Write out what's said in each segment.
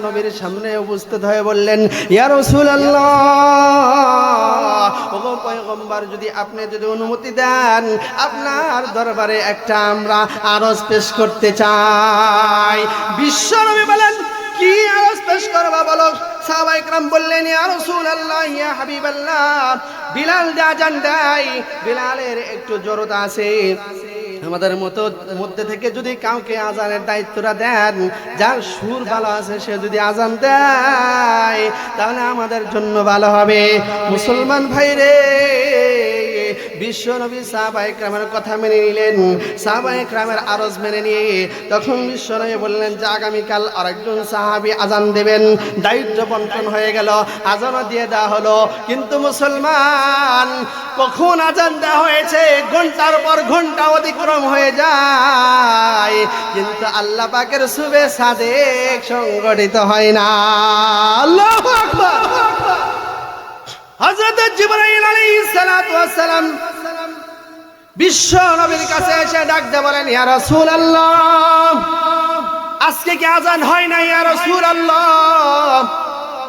নবীর সামনে উপস্থিত হয়ে বললেন, ইয়া রাসূলুল্লাহ, ওগো পয়গম্বর, আপনি যদি অনুমতি দেন, আপনার দরবারে একটা আমরা আরজ পেশ করতে চাই। বিশ্বনবী বলেন, কি আরজ পেশ করবা বলো? সাহাবায়ে কেরাম বললেন, ইয়া রাসূলুল্লাহ, ইয়া হাবিবাল্লাহ, বিলাল আযান দেয়, বিলালের একটু জড়তা আছে, আমাদের মধ্যে থেকে যদি কাউকে আজানের দায়িত্বটা দেন, যার সুর ভালো আছে, সে যদি আজান দেয় তাহলে আমাদের জন্য ভালো হবে। মুসলমান ভাইরে, বিশ্বনবী সাহাবায়ে কেরামের কথা মেনে নিলেন। সাহাবায়ে কেরামের আরজ মেনে নিয়ে তখন বিশ্বনবী বললেন যে আগামীকাল আরেকজন সাহাবী আজান দেবেন। দায়িত্ব বন্টন হয়ে গেল, আজানও দিয়ে দেওয়া হলো। কিন্তু মুসলমান, কখন আজান দেওয়া হয়েছে, ঘন্টার পর ঘন্টা অতিক্রম হয়ে যায়, কিন্তু আল্লাহ পাকের শুভে সাদেক সংগঠিত হয় না। আল্লাহু আকবার। হযরত জিবরাইল আলাইহিস সালাতু ওয়াস সালাম বিশ্ব নবীর কাছে এসে ডাক দিয়ে বলেন, ইয়া রাসূলুল্লাহ, আজকে কি আজান হয় না ইয়া রাসূলুল্লাহ?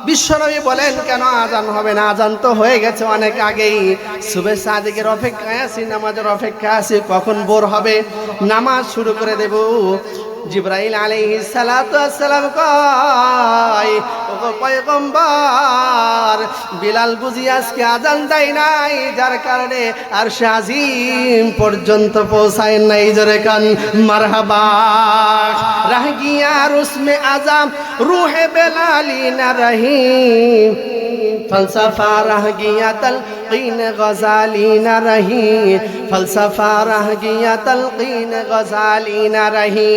বিশ্বনবী বলেন, কেন আজান হবে না? আজান তো হয়ে গেছে অনেক আগেই। সুবে সাদিকের অপেক্ষায় আছি, নামাজের অপেক্ষায় আছি, কখন ভোর হবে নামাজ শুরু করে দেব। জিবরাইল আলাইহিস সালাতু ওয়াস সালাম কয়, ওগো পয়গম্বর, বিলাল বুঝি আজকে আজান দেয় নাই, যার কারণে আরশে আজিম পর্যন্ত পৌঁছায় নাই। জোরে কান মারহাবা। রাহ গিয়া রুসমে আজাম রূহে বেলালি না রহি, ফলসফা রাহ গিয়া তলকিন গজালি না রহি, ফলসফা রাহ গিয়া তলকিন গজালি না রহি।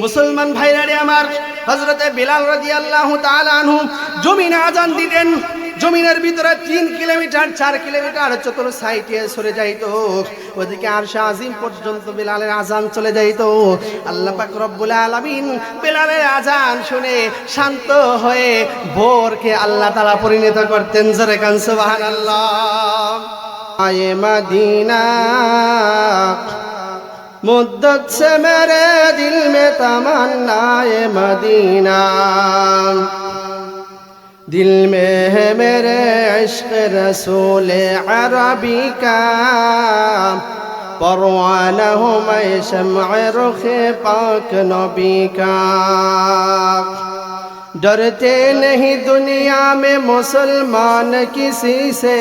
মুসলমান ভাইরা রে আমার, হযরতে বিলাল রাদিয়াল্লাহু তাআলা আনহু জমিনে আজান দিতেন। জমিনের ভিতরে 3 কিলোমিটার 4 কিলোমিটার চতুর সাইডে সরে যাইতো, ওদিকে আরশে আজিম পর্যন্ত বিলালের আজান চলে যাইতো। আল্লাহ পাক রব্বুল আলামিন বিলালের আজান শুনে শান্ত হয়ে ভোরকে আল্লাহ তাআলা পরিণত করতেন। জোরে কান সুবহানাল্লাহ। আয়ে মদিনা मुद्दत से मेरे दिल में तमन्ना ये मदीना, दिल में है मेरे इश्क रसूल अरबी का, परवाना हूँ मैं शम्अ रुख पाक नबी का। डरते नहीं दुनिया में मुसलमान किसी से,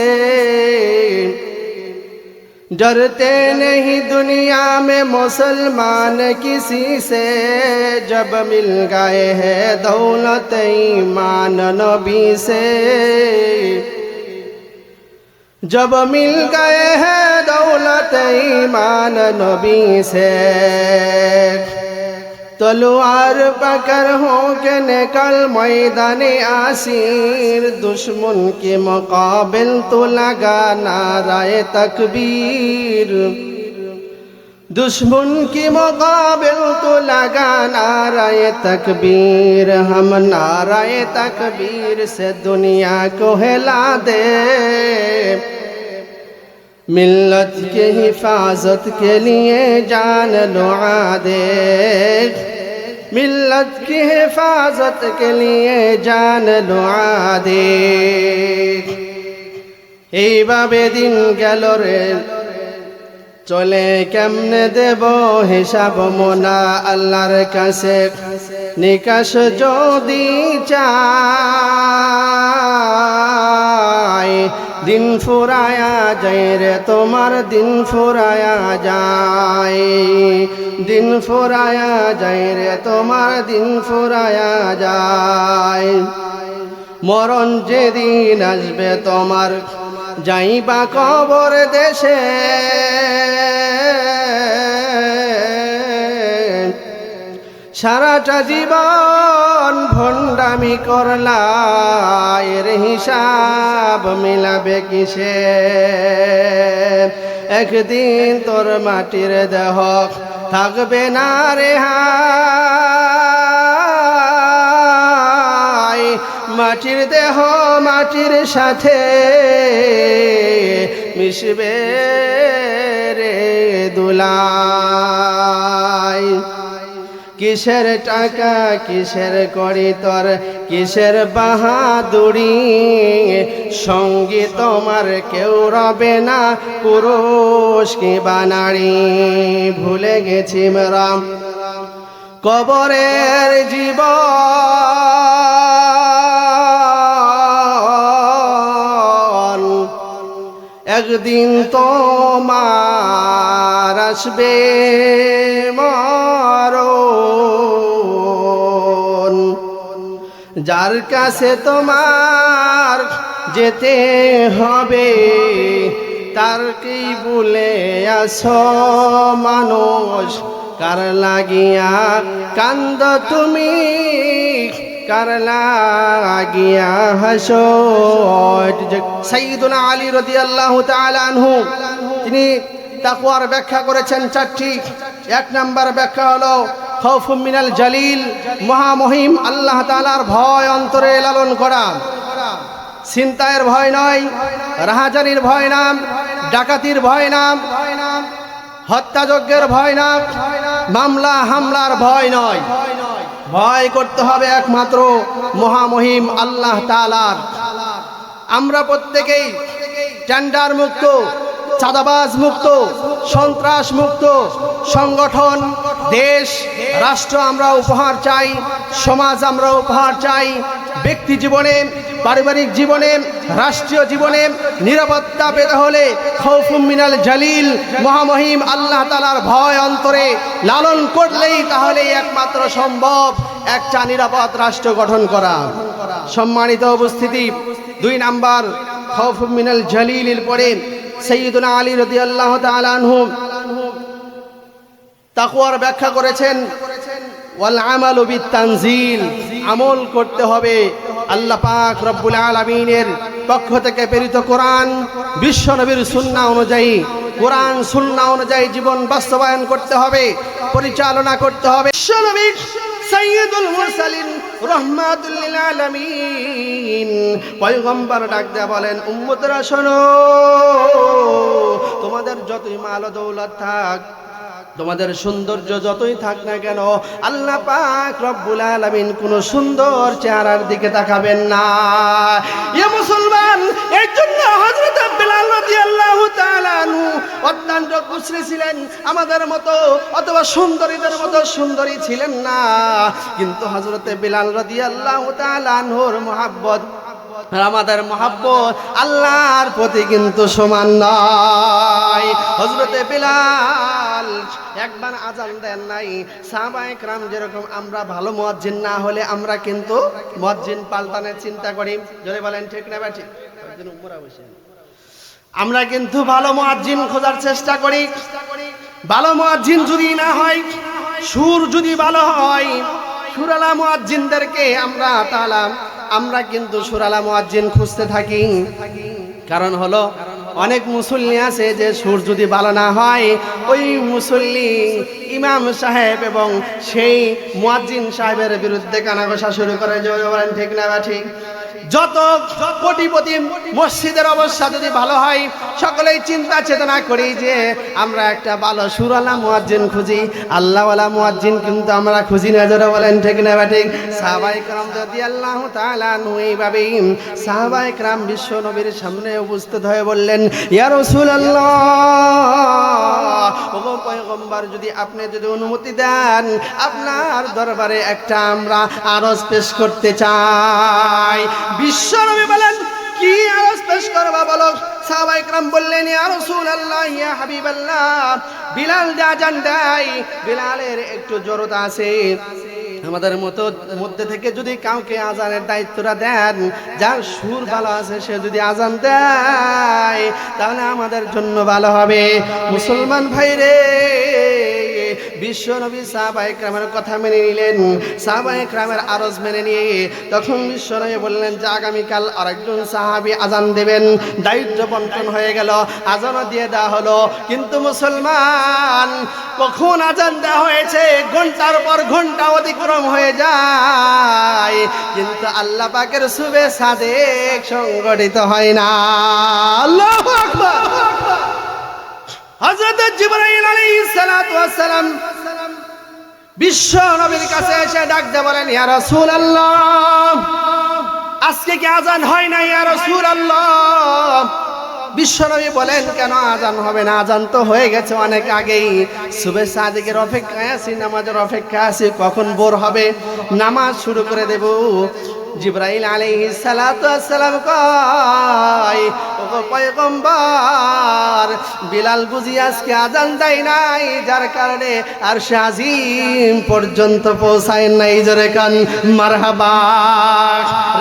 डरते नहीं दुनिया में मुसलमान किसी से, जब मिल गए हैं दौलत ईमान नबी से, जब मिल गए हैं दौलत ईमान नबी से, तलवार पकड़ हो के निकल मैदाने आसिर, दुश्मन के मुकाबिल तो लगा नाराए तकबीर, दुश्मन के मुकाबिल तो लगा नाराए तकबीर, हम नाराए तकबीर से दुनिया को हिला दे, मिल्लत के हिफाजत के लिए जान लुआ दे, मिल्लत की हिफाजत के लिए जान लुआ दे। এইভাবে দিন গেল রে, চলে কেমনে দেব হিসাব মোনা আল্লাহর কাছে, নিকাশ যদি চাই, দিন ফুরায়া যায় রে তোমার, দিন ফুরায়া যায়, দিন ফুরায়া যায় রে তোমার, দিন ফুরায়া যায়। মরণ যেদিন আসবে তোমার, যাইবা কবর দেশে, সারাটা জীবন ভণ্ডামি করলা, এর হিসাব মিলাবে কিসে? একদিন তোর মাটির দেহ থাকবে না রে হায়, মাটির দেহ মাটির সাথে মিশবে রে দুলাই। কিসের টাকা কিসের করি তোর কিসের বাহাদুরি সঙ্গী তোমার কেউ রবে না পুরুষ কিংবা নারী ভুলে গেছি মেরা কবরের জীবন একদিন তোমার আসবে মরণ যার কাছে তোমার যেতে হবে তার কি বলে আসো মানুষ কার লাগিয়া কান্দ তুমি কার লাগিয়া হাসো সাইয়্যিদুনা আলী রাদিয়াল্লাহু তাআলা আনহু তিনি তাকওয়ার ব্যাখ্যা করেছেন চারটি। এক নাম্বার ব্যাখ্যা হলো খাউফুম মিনাল জালিল মহামহিম আল্লাহ তাআলার ভয় অন্তরে লালন করা, চিন্তায়ের ভয় নয়, রাহাজানির ভয় না, ডাকাতির ভয় না, হত্যাযজ্ঞের ভয় না, মামলা হামলার ভয় নয়, ভয় করতে হবে একমাত্র মহামহিম আল্লাহ তাআলার। আমরা প্রত্যেকেই টেন্ডার মুক্ত, চাঁদাবাজ মুক্ত, সন্ত্রাস মুক্ত সংগঠন, দেশ, রাষ্ট্র আমরা উপহার চাই, সমাজ আমরা উপহার চাই। ব্যক্তি জীবনে, পারিবারিক জীবনে, রাষ্ট্রীয় জীবনে নিরাপত্তা পেতে হলে খাউফুম মিনাল জালিল মহামহিম আল্লাহ তাআলার ভয় অন্তরে লালন করলেই তাহলে একমাত্র সম্ভব একটা নিরাপদ রাষ্ট্র গঠন করা। সম্মানিত উপস্থিতি, 2 নাম্বার খাউফুম মিনাল জালিলের পরে সাইয়্যিদুনা আলী রাদিয়াল্লাহু তাআলা আনহু তাকওয়ার ব্যাখ্যা করেছেন ওয়াল আমালু বিতানজিল, আমল করতে হবে আল্লাহ পাক রব্বুল আলামিনের পক্ষ থেকে প্রেরিত কোরআন বিশ্ব নবীর সুন্নাহ অনুযায়ী, কোরআন সুন্নাহ অনুযায়ী জীবন বাস্তবায়ন করতে হবে, পরিচালনা করতে হবে। বিশ্ব নবী সাইয়্যিদুল মুরসালিন রাহমাতুল লিল আলামিন পয়গম্বর ডাক দেয়া বলেন, উম্মতরা শোনো, তোমাদের যতই মাল ও দৌলত থাক, তোমাদের সৌন্দর্য যতই থাক না কেন, আল্লাহ পাক রব্বুল আলামিন কোন সুন্দর চেহারার দিকে তাকাবেন না। এ মুসলমান, এই জন্য হযরত বিলাল রাদিয়াল্লাহু তাআলা আনহু অত্যন্ত কুশরী ছিলেন, আমাদের মতো অথবা সুন্দরীদের মতো সুন্দরী ছিলেন না, কিন্তু হযরত বিলাল রাদিয়াল্লাহু তাআলা আনহুর মুহাব্বত আর আমাদের মুহাব্বত আল্লাহর প্রতি কিন্তু সমান নয়। হযরতে বিলাল একবার আজান দেন নাই, সাহাবায়ে কেরাম যেরকম আমরা ভালো মুয়াজ্জিন না হলে আমরা কিন্তু মুয়াজ্জিন পাল্টানোর চিন্তা করি, জোরে বলেন ঠিক না ঠিক? আমরা কিন্তু ভালো মুয়াজ্জিন খোঁজার চেষ্টা করি। ভালো মুয়াজ্জিন যদি না হয়, সুর যদি ভালো হয়, সুরালা মুয়াজ্জিনদেরকে আমরা কিন্তু সুরালা মুয়াজ্জিন খুঁজতে থাকি। কারণ হলো অনেক মুসল্লি আছে যে সুর যদি ভালো না হয়, ওই মুসল্লি ইমাম সাহেব এবং সেই মুয়াজ্জিন সাহেবের বিরুদ্ধে কানাঘষা শুরু করে, জোরে বলেন ঠিক না ঠিক? যত কোটিপতি মসজিদের অবস্থা যদি ভালো হয়, সকলেই চিন্তা চেতনা করি যে আমরা একটা ভালো সুরালা মুয়াজ্জিন খুঁজি, আল্লাহওয়ালা মুয়াজ্জিন কিন্তু আমরা খুঁজি না, জোরে বলেন ঠিক না ঠিক? সাহাবায়ে কেরাম রাদিয়াল্লাহু তাআলা আনহু এইভাবেই সাহাবায়ে কেরাম বিশ্ব নবীর সামনে উপস্থিত হয়ে বললেন, ইয়া রাসূলুল্লাহ, ওগো পয়গম্বর, যদি আপনি যদি অনুমতি দেন, আপনার দরবারে একটা আমরা আরজ পেশ করতে চাই। বিশ্ব নবী বলেন, কি আরজ পেশ করবা বলো? সাহাবায়ে কেরাম বললেন, ইয়া রাসূলুল্লাহ, ইয়া হাবিবাল্লাহ, বিলাল আযান দেয়, বিলালের একটু জড়তা আছে, আমাদের মধ্যে থেকে যদি কাউকে আজানের দায়িত্বটা দেন, যার সুর ভালো আছে সে যদি আজান দেয় তাহলে আমাদের জন্য ভালো হবে। মুসলমান ভাইরে, বিশ্ব নবী সাহাবায়ে কেরামের কথা মেনে নিলেন, সাহাবায়ে কেরামের আরজ মেনে নিয়ে তখন বিশ্ব নবী বললেন যে আগামীকাল আরেকজন সাহাবী আজান দেবেন। দায়িত্ব বন্টন হয়ে গেল, আজানও দিয়ে দেওয়া হলো। কিন্তু মুসলমান, কখন আজান দেওয়া হয়েছে ঘন্টার পর ঘন্টা অতিক্রম হয়ে যায়, কিন্তু আল্লাহ পাকের শুভে সাদেক সংগঠিত হয় না। আল্লাহু আকবার। হযরত জিবরাইল আলাইহিস সালাতু ওয়াস সালাম বিশ্ব নবীর কাছে এসে ডাকতে বলেন, ইয়া রাসূলুল্লাহ, আজকে কি আজান হয় না ইয়া রাসূলুল্লাহ? বিশ্বনবী বলেন, কেন আজান হবে না? আজান তো হয়ে গেছে অনেক আগেই। সুবহে সাদিকের অপেক্ষায় আছি, নামাজের অপেক্ষায় আছি, কখন ভোর হবে নামাজ শুরু করে দেব। জিবরাইল আলাইহিস সালাতু ওয়াস সালাম কয়, ওগো পয়গম্বর, বিলাল বুঝি আজকে আজান দেয় নাই, যার কারণে আরশে আজিম পর্যন্ত পৌঁছায় নাই। জোরে কান মারহাবা।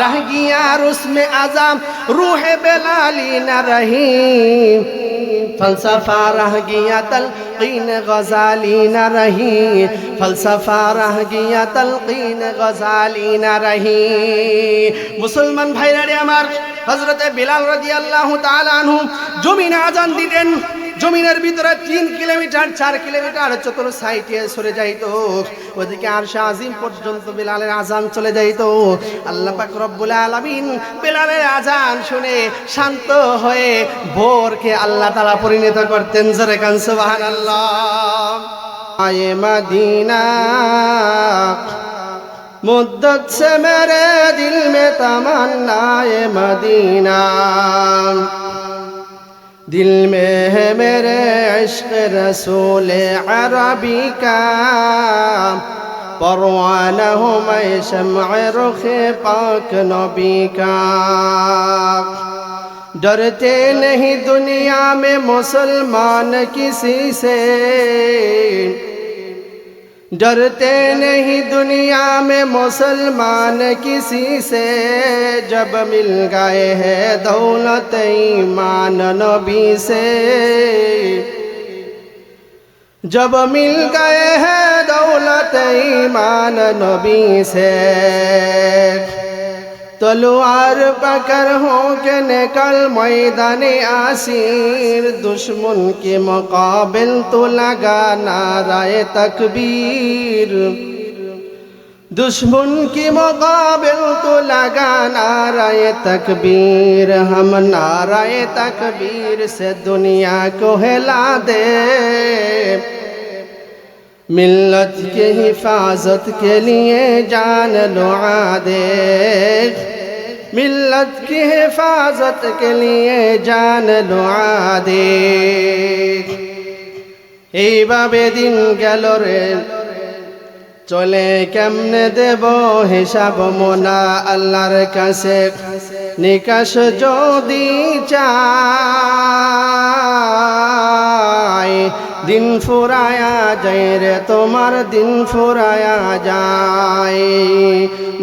রাহ গিয়া রুসমে আজাম রূহে বেলালি না রহি, ফলসফা রাহ গিয়া তলকিন গজালি না রহি, ফলসফা রাহ গিয়া তলকিন গজালি না রহি। মুসলমান ভাইরা রে আমার, হযরতে বিলাল রাদিয়াল্লাহু তাআলা আনহু জমিনে আজান দিতেন। জমিনের ভিতরে 3 কিলোমিটার 4 কিলোমিটার চতুর সাইডে সরে যাইতো, ওদিকে আরশে আজিম পর্যন্ত বিলালের আজান চলে যাইতো। আল্লাহ পাক রব্বুল আলামিন বিলালের আজান শুনে শান্ত হয়ে ভোরকে আল্লাহ তাআলা পরিণত করতেন। জোরে কান সুবহানাল্লাহ। আয়ে মদিনা मुद्दत से मेरे दिल में तमन्ना ये मदीना, दिल में है मेरे इश्क रसूल अरबी का, परवाना हूँ मैं शम्अ रुख पाक नबी का। डरते नहीं दुनिया में मुसलमान किसी से, डरते नहीं दुनिया में मुसलमान किसी से, जब मिल गए हैं दौलत ईमान नबी से, जब मिल गए हैं दौलत ईमान नबी से। तलवार पकड़ हो के निकल मैदाने आसिर, दुश्मन के मुकाबिल तो लगा नाराए तकबीर, दुश्मन के मुकाबिल तो लगा नाराए तकबीर। हम नाराए तकबीर से दुनिया को हिला दे, मिल्लत के हिफाजत के लिए जान लुआ दे, मिल्लत की हिफाजत के लिए जान लुआ दे। এইভাবে দিন গেল রে চলে, কেমনে দেব হিসাব মোনা আল্লাহর কাছে, নিকাশ যদি চাই দিন ফুরায়া যায় রে তোমার, দিন ফুরায়া যায়,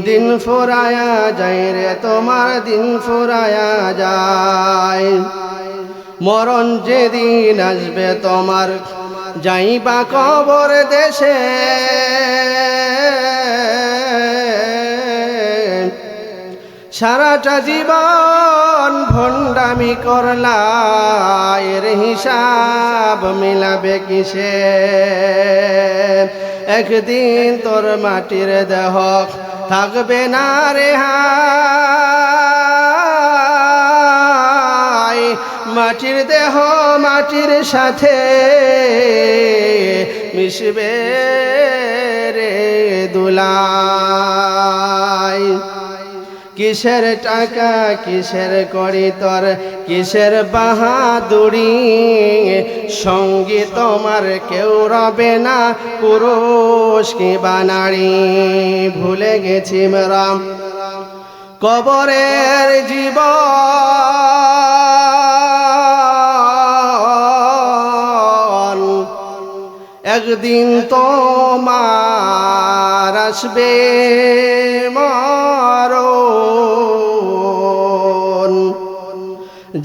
দিন ফুরায়া যায় রে তোমার, দিন ফুরায়া যায়। মরণ যেদিন আসবে তোমার, যাইবা কবর দেশে, সারাটা জীবন ভণ্ডামি করলা, এর হিসাব মিলাবে কিসে? একদিন তোর মাটির দেহ থাকবে না রে হায়, মাটির দেহ মাটির সাথে মিশবে রে দুলাই। কিসের টাকা কিসের করি তোর, কিসের বাহাদুরি, সঙ্গী তোমার কেউ রবে না, পুরুষ কি বা নারী। ভুলে গেছি মেরাম কবরের জীবন, একদিন তোমার আসবে মরণ,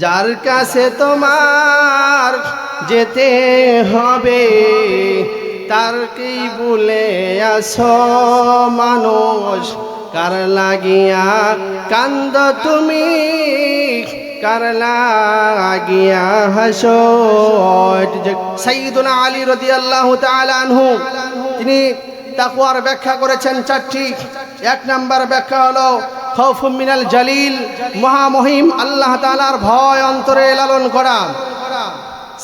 যার কাছে তোমার যেতে হবে তারকেই বলে আসো মানুষ, কার লাগিয়া কান্দ তুমি, কার লাগিয়া হাসো। সাইয়্যিদুনা আলী রাদিয়াল্লাহু তাআলা আনহু তিনি তাকওয়ার ব্যাখ্যা করেছেন 4টি। 1 নাম্বার ব্যাখ্যা হলো খাউফুম মিনাল জালিল, মহামহিম আল্লাহ তাআলার ভয় অন্তরে লালন করা।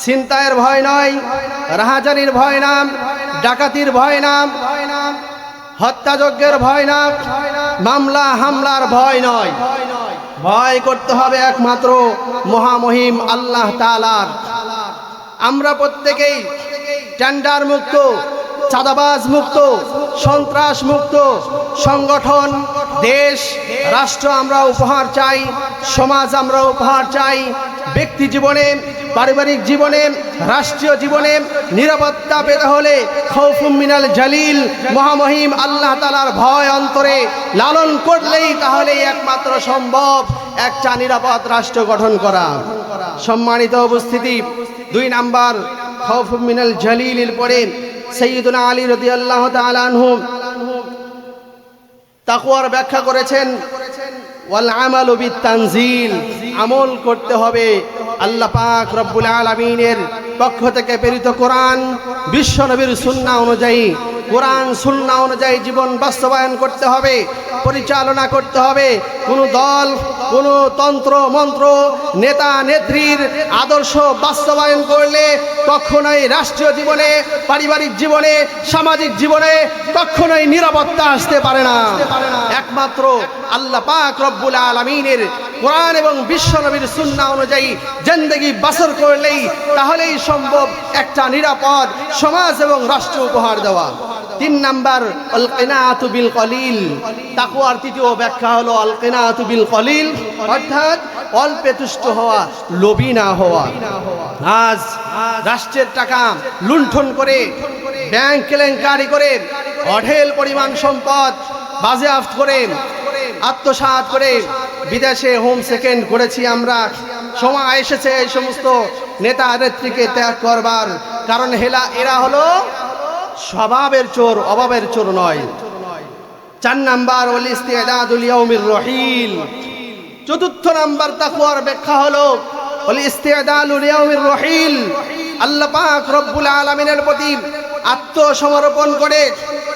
ছিনতাইয়ের ভয় নয়, রাহাজানির ভয় না, ডাকাতির ভয় না, হত্যাযজ্ঞের ভয় না, মামলা হামলার ভয় নয়, ভয় করতে হবে একমাত্র মহামহিম আল্লাহ তাআলার। আমরা প্রত্যেকেই টেন্ডার মুক্ত, চাঁদাবাজ মুক্ত, সন্ত্রাস মুক্ত সংগঠন, দেশ, রাষ্ট্র আমরা উপহার চাই, সমাজ আমরা উপহার চাই। ব্যক্তি জীবনে, পারিবারিক জীবনে, রাষ্ট্রীয় জীবনে নিরাপত্তা পেতে হলে খৌফুম মিনাল জালিল, মহামহিম আল্লাহ তাআলার ভয় অন্তরে লালন করলেই তাহলেই একমাত্র সম্ভব একটা নিরাপদ রাষ্ট্র গঠন করা। সম্মানিত উপস্থিতি, 2 নাম্বার খৌফুম মিনাল জালিলের পরে সাইয়্যিদুনা আলী রাদিয়াল্লাহু তাআলা আনহু তাকওয়ার ব্যাখ্যা করেছেন, ওয়াল আমালু বিতানজিল, আমল করতে হবে আল্লাহ পাক রব্বুল আলামিনের পক্ষ থেকে প্রেরিত কোরআন, বিশ্ব নবীর সুন্নাহ অনুযায়ী, কোরআন সুন্নাহ অনুযায়ী জীবন বাস্তবায়ন করতে হবে, পরিচালনা করতে হবে। কোনো দল, কোনো তন্ত্র মন্ত্র, নেতা নেত্রীর আদর্শ বাস্তবায়ন করলে কখনোই রাষ্ট্রীয় জীবনে, পারিবারিক জীবনে, সামাজিক জীবনে কখনোই নিরাপত্তা আসতে পারে না। একমাত্র আল্লাহ পাক রব্বুল আলামিনের কোরআন এবং বিশ্ব নবীর সুন্নাহ অনুযায়ী জিন্দেগি বাসর করলেই তাহলেই সম্ভব একটা নিরাপদ সমাজ এবং রাষ্ট্র উপহার দেওয়া। 3 নাম্বার আল কিনাআতু বিল কলিল, তাকওয়ার তৃতীয় ব্যাখ্যা হলো আল কিনাআতু বিল কলিল, অর্থাৎ অল্পে তুষ্ট হওয়া, লোভী না হওয়া। আজ রাষ্ট্রের টাকা লুণ্ঠন করে, ব্যাংক কেলেঙ্কারি করে, অঢেল পরিমাণ সম্পদ বাজেয়াপ্ত করে, আত্মসাৎ করে বিদেশে হোম সেকেন্ড করেছি আমরা। সময় এসেছে এই সমস্ত নেতা নেত্রীকে ত্যাগ করবার, কারণ এরা হলো স্বভাবের চোর, অভাবের চোর নয়। 4 নাম্বার ওয়াল ইস্তিদাদু লিয়াউমির রহিল, 4র্থ নাম্বার তাকওয়ার ব্যাখ্যা হলো ওয়াল ইস্তিদাদু লিয়াউমির রহিল, আল্লাহ পাক রব্বুল আলামিনের প্রতি আত্মসমর্পণ করে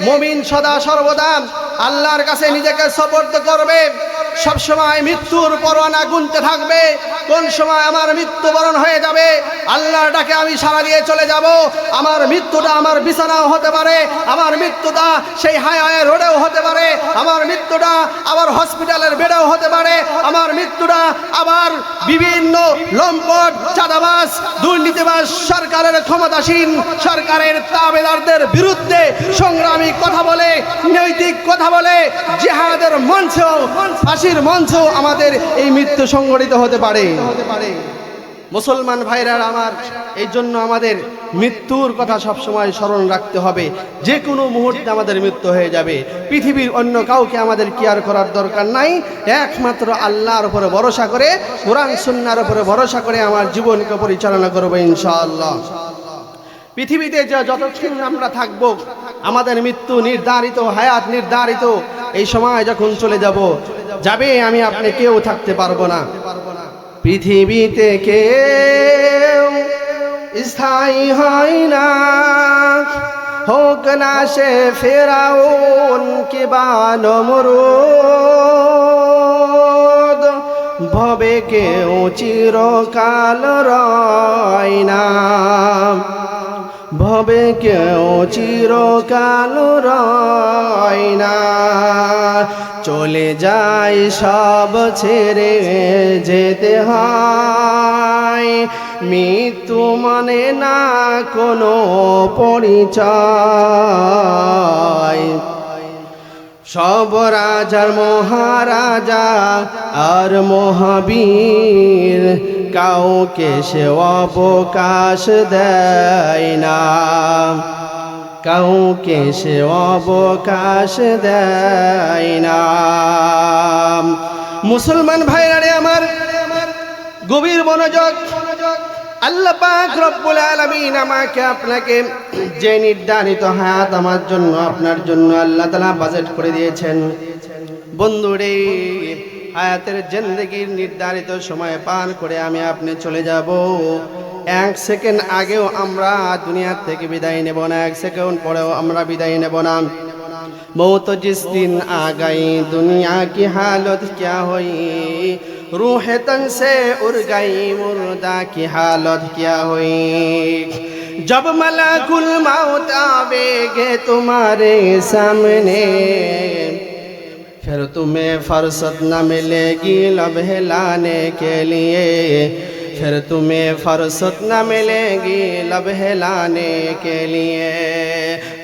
মুমিন সদা সর্বদা আল্লাহর কাছে নিজেকে সুপর্দ করবে। সব সময় মৃত্যুর পরোয়ানা গুনতে থাকবে, কোন সময় আমার মৃত্যুবরণ হয়ে যাবে, আল্লাহর ডাকে আমি সাড়া দিয়ে চলে যাব। আমার মৃত্যুটা আমার বিছানাও হতে পারে, আমার মৃত্যুটা সেই হাইওয়ে রোডেও হতে পারে, আমার মৃত্যুটা আবার হসপিটালের বেডেও হতে পারে, আমার মৃত্যুটা আবার বিভিন্ন লম্পট, চাঁদাবাজ, দুর্নীতিবাজ সরকারের ক্ষমতাসীন সরকারের তাবেদারদের বিরুদ্ধে সংগ্রামী কথা বলে, নৈতিক কথা বলে, জিহাদের মঞ্চেও, ফাঁসির মঞ্চেও আমাদের এই মৃত্যু সংঘটিত হতে পারে। মুসলমান ভাইরা আমার, এই জন্য আমাদের মৃত্যুর কথা সবসময় স্মরণ রাখতে হবে। যে কোনো মুহূর্তে আমাদের মৃত্যু হয়ে যাবে। পৃথিবীর অন্য কাউকে আমাদের কেয়ার করার দরকার নাই, একমাত্র আল্লাহর উপরে ভরসা করে, কোরআন সুন্নাহর উপরে ভরসা করে আমার জীবনকে পরিচালনা করবো ইনশাআল্লাহ। পৃথিবীতে যতক্ষণ আমরা থাকব আমাদের মৃত্যু নির্ধারিত, হায়াত নির্ধারিত। এই সময় যখন চলে যাবে আমি আপনি কেউ থাকতে পারবো না। পৃথিবীতে কেউ স্থায়ী হয় না, হোক না সে ফেরাউন কিবা নমরুদ, ভবে কেউ চিরকাল রয় না, ভবে কেউ চিরকাল রয় না। চলে যায় সব ছেড়ে যেতে হয়, মৃত্যু মানে না কোনো পরিচয়। সব রাজার মহারাজা আর মহাবীর, কাউকে সে অবকাশ দেয় না, কাউকে সে অবকাশ দেয় না। মুসলমান ভাইরা রে আমার, গভীর মনোযোগ। আল্লাহ পাক রব্বুল আলামিন আমাকে আপনাকে যে নির্ধারিত হায়াত আমার জন্য, আপনার জন্য আল্লাহ তাআলা বাজেট করে দিয়েছেন, বন্ধুরে হায়াতের জিন্দেগির নির্ধারিত সময় পার করে আমি আপনি চলে যাব। 1 সেকেন্ড আগেও আমরা দুনিয়া থেকে বিদায় নেব না, 1 সেকেন্ড পরেও আমরা বিদায় নেব না। मौत जिस दिन आ गई दुनिया की हालत क्या हुई, रूह तन से उड़ गई मुर्दा की हालत क्या हुई। जब मलकुल मौत आवेगे तुम्हारे सामने फिर तुम्हें फुर्सत न मिलेगी लब हिलाने के लिए फिर तुम्हें फुर्सत न मिलेगी लब हिलाने के लिए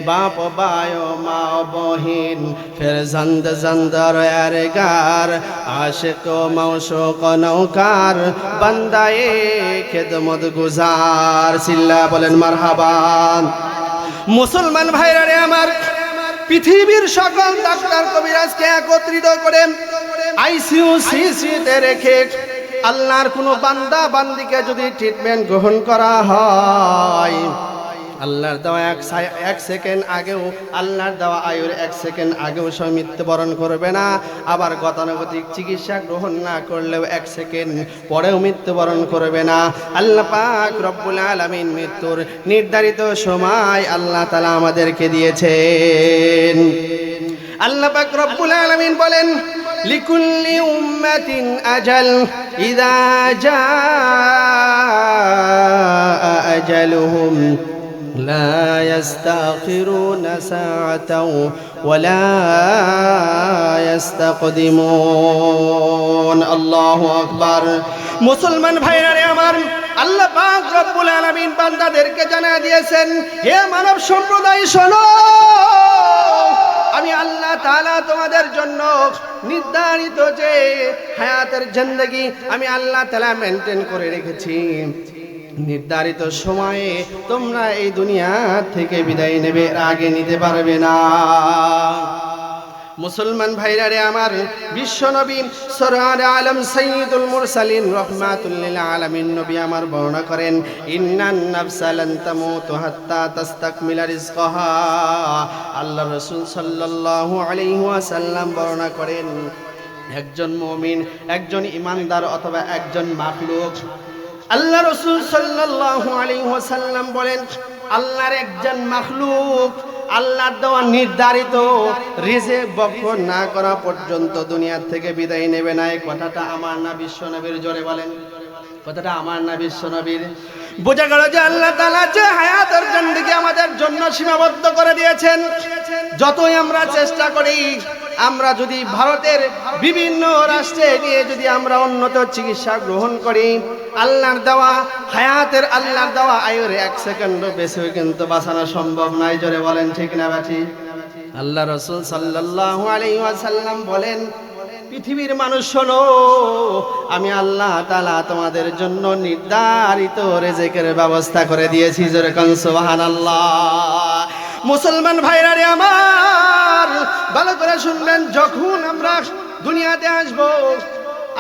बाप बायो माँ बहिन फिर जंद जंदर यारगार आशिक मौशूक नौकार बंदाए खिदमत गुजार सिल्ला बोलेन মারহাবান মুসলমান ভাইরা রে আমার পৃথিবীর সকল ডাক্তার কবিরাজকে একত্রিত করে আইসিইউ সিসিতে রেখে আল্লাহর কোনো বান্দা বান্দিকে যদি ট্রিটমেন্ট গ্রহণ করা হয় আল্লাহর দেওয়া এক সেকেন্ড আগেও আল্লাহর দেওয়া আয়ুর এক সেকেন্ড আগেও সে মৃত্যুবরণ করবে না আবার গতানুগতিক চিকিৎসা গ্রহণ না করলেও এক সেকেন্ড পরেও মৃত্যুবরণ করবে না আল্লাহ পাক রব্বুল আলামিন মৃত্যুর নির্ধারিত সময় আল্লাহ তাআলা আমাদেরকে দিয়েছেন আল্লাহ পাক রব্বুল আলামিন বলেন লিকুল্লি উম্মাতিন আজাল ইযা জাআ আজালুহুম لا يستأخرون ساعة ولا يستقدمون الله أكبر মুসলমান ভাইরা রে আমার আল্লাহ পাক রব্বুল আলামিন বান্দাদেরকে জানিয়ে দিয়েছেন হে মানব সম্প্রদায় শোনো আমি আল্লাহ তাআলা তোমাদের জন্য নির্ধারিত যে হায়াতের জিন্দেগি আমি আল্লাহ তাআলা মেইনটেইন করে রেখেছি নির্ধারিত সময়ে তোমরা এই দুনিয়া থেকে বিদায় নেবে আগে নিতে পারবে না মুসলমান ভাইরা রে আমার বিশ্ব নবী সরওয়ার আলম সাইয়্যিদুল মুরসালিন রাহমাতুল লিল আলামিন নবী আমার বর্ণনা করেন ইন্নান নাফসা লান তামুতু হাত্তা তাস্তাকমিলা রিজকাহা আল্লাহর রাসূল সাল্লাল্লাহু আলাইহি ওয়াসাল্লাম বর্ণনা করেন একজন মুমিন একজন ঈমানদার অথবা একজন মাখলুক আল্লাহ রাসূল সাল্লাল্লাহু আলাইহি ওয়াসাল্লাম বলেন আল্লাহর একজন মাখলুক আল্লাহর দেওয়া নির্ধারিত রিজিক বক্ষণ না করা পর্যন্ত দুনিয়া থেকে বিদায় নেবে না এই কথাটা আমার না বিশ্ব নবীর জোরে বলেন কথাটা আমার না বিশ্ব নবীর বোঝা গেল যে আল্লাহ তাআলা যে হায়াতের জিন্দেগি আমাদের জন্য সীমাবদ্ধ করে দিয়েছেন যতই আমরা চেষ্টা করি আমরা যদি ভারতের বিভিন্ন রাষ্ট্রে গিয়ে যদি আমরা উন্নত চিকিৎসা গ্রহণ করি আল্লাহর দেওয়া হায়াতের আল্লাহর দেওয়া আয়ুর এক সেকেন্ডও বেশি কিন্তু বাঁচানো সম্ভব নয় জোরে বলেন ঠিক না বাটি আল্লাহ রাসূল সাল্লাল্লাহু আলাইহি ওয়াসাল্লাম বলেন পৃথিবীর মানুষ শোনো আমি আল্লাহ তাআলা তোমাদের জন্য নির্ধারিত রিজিকের ব্যবস্থা করে দিয়েছি জোরে কোন সুবহানাল্লাহ মুসলমান ভাইরা রে আমার ভালো করে শুনবেন যখন আমরা দুনিয়াতে আসব